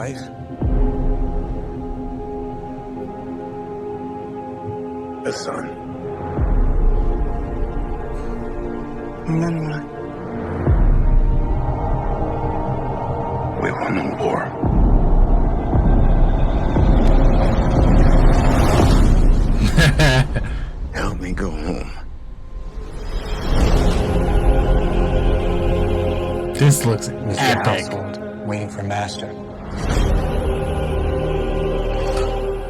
wife? A son? No. We won the war. Help me go home. This looks This epic. household waiting for master.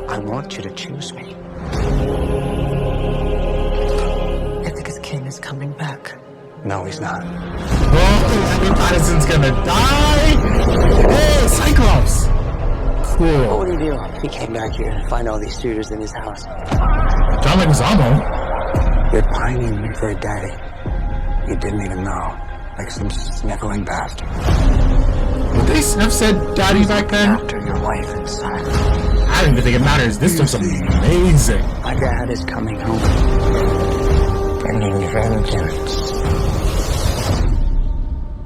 I want you to choose me. Ithaca's king is coming back. No, he's not. Oh, I think Addison's gonna die! Hey, Cyclops! What Cool. would he do if he came back here and find all these suitors in his house? John Leguizamo. You're pining me for a daddy. You didn't even know. Like some sniveling bastard. Would they have said daddy back then? After your wife and son. I don't even think it matters. This looks amazing. My dad is coming home. Bringing vengeance.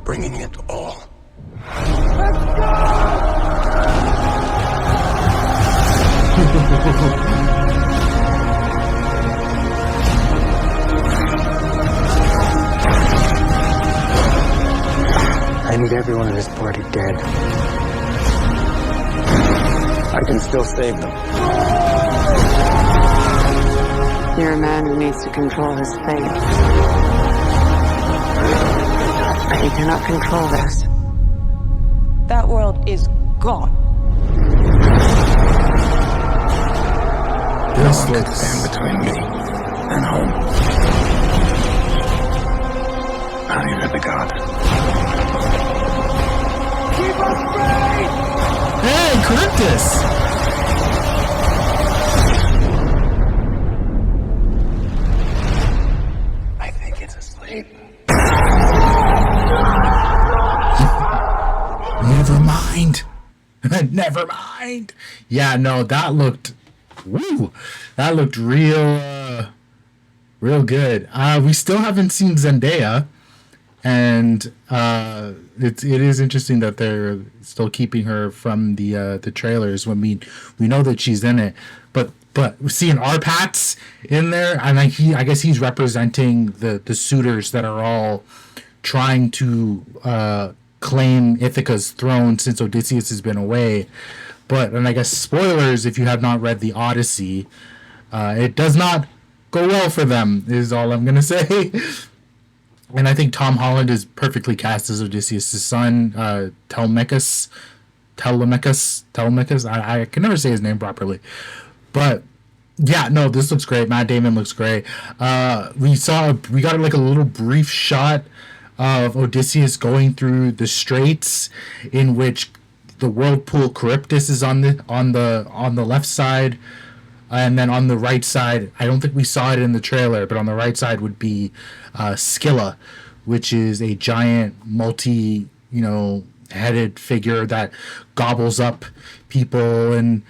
Bringing it all. I need everyone in this party dead. I can still save them. You're a man who needs to control his fate. But you cannot control this. That world is gone. This Stand looks... between me and home. Not even the gods. Hey, Charybdis! I think it's asleep. Never mind. Never mind. Yeah, no, that looked... Woo! That looked real good. We still haven't seen Zendaya. And it is interesting that they're still keeping her from the trailers when we know that she's in it. But we're seeing Arpats in there, and I guess he's representing the suitors that are all trying to claim Ithaca's throne since Odysseus has been away. And I guess spoilers if you have not read the Odyssey, it does not go well for them, is all I'm gonna say. And I think Tom Holland is perfectly cast as Odysseus' son, Telemachus. I can never say his name properly. But yeah, no, this looks great. Matt Damon looks great. We got like a little brief shot of Odysseus going through the straits, in which the whirlpool Charybdis is on the left side. And then on the right side, I don't think we saw it in the trailer, but on the right side would be Scylla, which is a giant headed figure that gobbles up people, and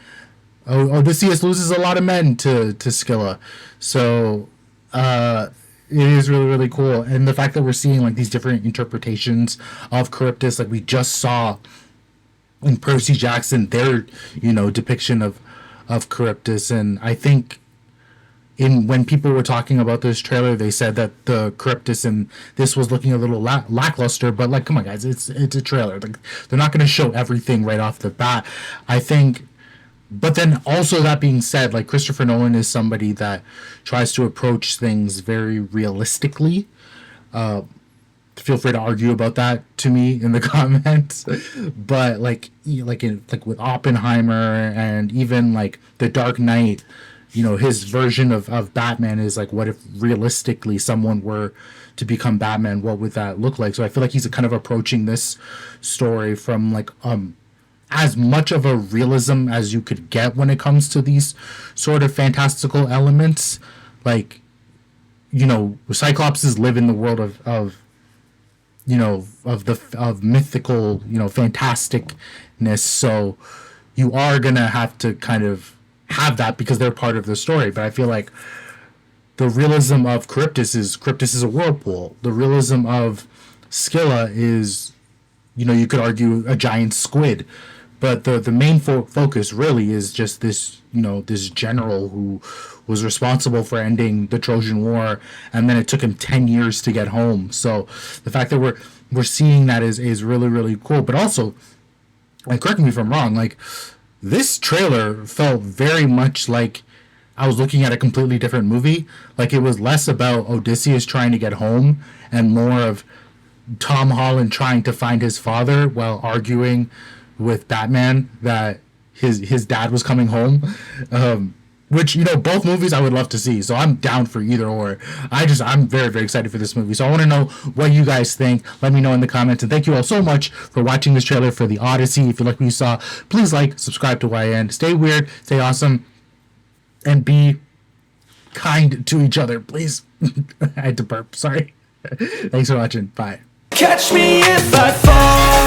Odysseus loses a lot of men to Scylla. So it is really, really cool. And the fact that we're seeing like these different interpretations of Charybdis, like we just saw in Percy Jackson, their depiction of Charybdis. And I think when people were talking about this trailer, they said that the Charybdis and this was looking a little lackluster, but like, come on guys, it's a trailer. Like, they're not going to show everything right off the bat, I think. But then also, that being said, like, Christopher Nolan is somebody that tries to approach things very realistically. Feel free to argue about that to me in the comments. But like with Oppenheimer and even like The Dark Knight, his version of Batman is like, what if realistically someone were to become Batman? What would that look like? So I feel like he's kind of approaching this story from like as much of a realism as you could get when it comes to these sort of fantastical elements. Like, Cyclopses live in the world of mythical, fantasticness. So you are gonna have to kind of have that because they're part of the story. But I feel like the realism of Charybdis is a whirlpool. The realism of Scylla is, you could argue, a giant squid. But the main focus really is just this, this general who was responsible for ending the Trojan War, and then it took him 10 years to get home. So the fact that we're seeing that is really, really cool. But also, and correct me if I'm wrong, like, this trailer felt very much like I was looking at a completely different movie. Like, it was less about Odysseus trying to get home and more of Tom Holland trying to find his father while arguing with Batman that his dad was coming home. Which, both movies I would love to see. So I'm down for either or. I'm very, very excited for this movie. So I want to know what you guys think. Let me know in the comments. And thank you all so much for watching this trailer for the Odyssey. If you like what you saw, please like, subscribe to YN. Stay weird, stay awesome, and be kind to each other, please. I had to burp. Sorry. Thanks for watching. Bye. Catch me if I fall.